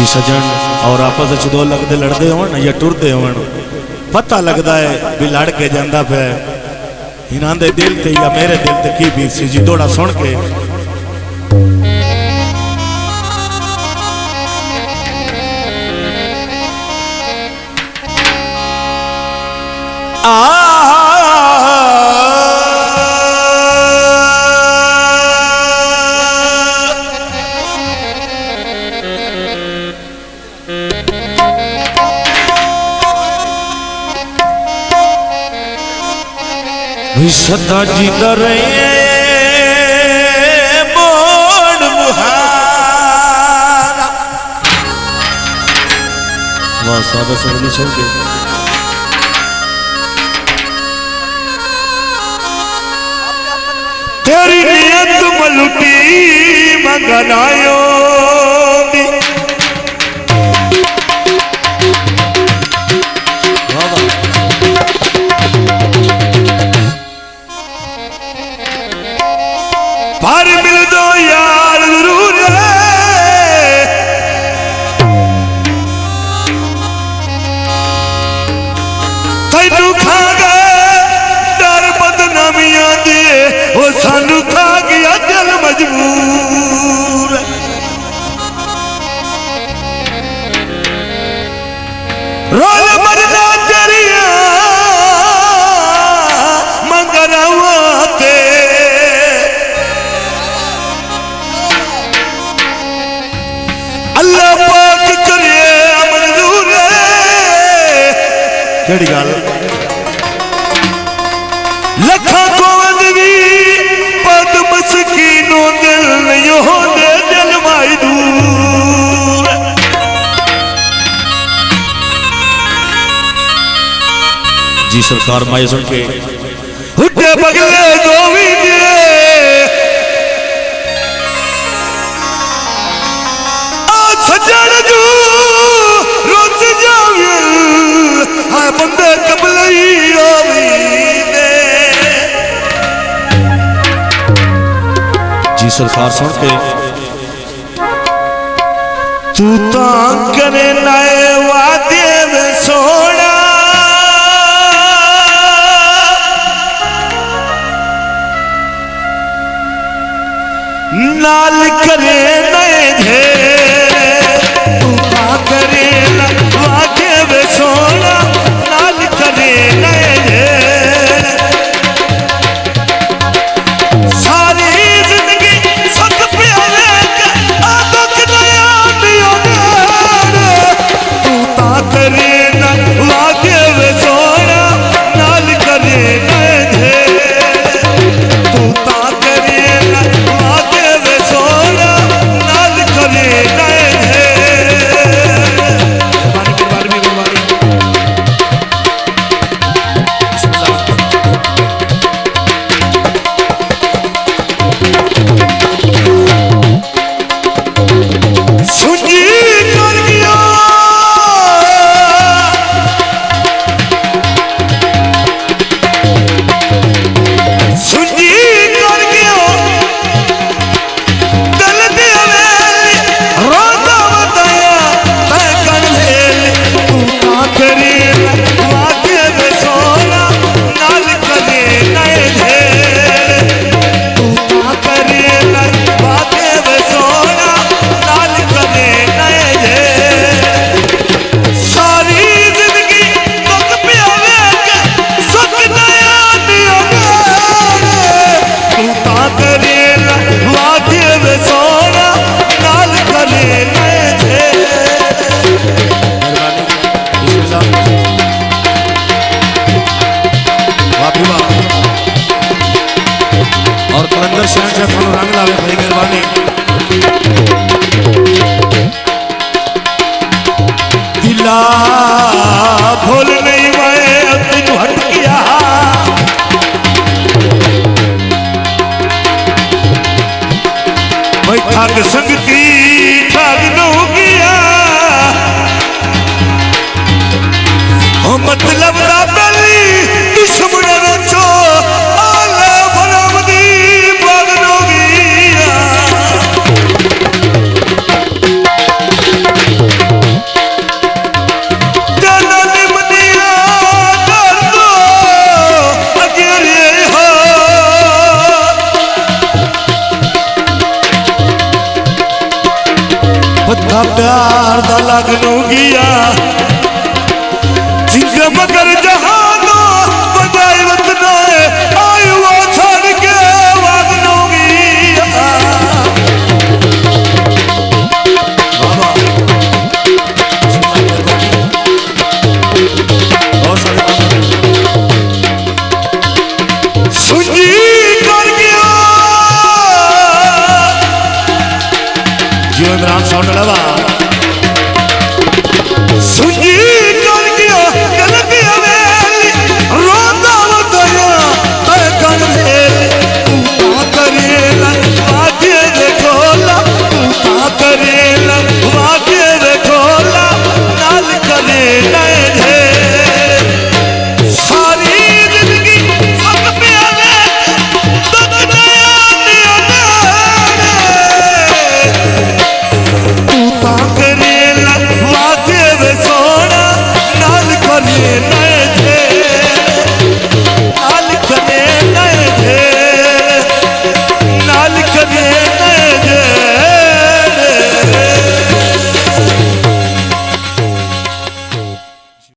जी सजन और आपस दो लगते लड़ते हो या टुरते हो पता लगता है भी लड़ के जाता पे इन्हों के दिल से या मेरे दिल से की बीत सी जी थोड़ा सुन के सदा जीता रहे मोड़ मुहारा वाह सादा सरली छोड़ के तेरी नियत मलुटी मंगनायो पर मिल दो यार जरूर तैनू खा गए डर बदनामियां दे वो सानू खा गया दिल मजबूर रोल मरना तेरिया मंगरावा ते अल्लाह पाक करे मंजूर केड़ी गल लखा गोवंद भी पद मस्कीनो दिल नहीं होंदे दिल माई दूर जी सरकार माई सुन के हुड्डे बगले दो भी सजन जू रुस जावे हाय बंदे कबलई जी सरकार सुन के तू तो करे नए वादे में सोना नाल करे नए करे वादे वे सोना नाल करे नए सारी जिंदगी सत प्यारे दुख नया तू ता करे वादे वे सोना नाल करे नए तू ता करे वादे वे सोना नाल करे नए और कलंदर शहर से थोड़ा रंग लावे भाई मेहरबानी दिला भूल नहीं मैं तेन हट गया मैं ठग संगती ठग न गया मतलब ना पहली दुश्मन रचो प्यार दा लगनू गिया जिंग मगर जहां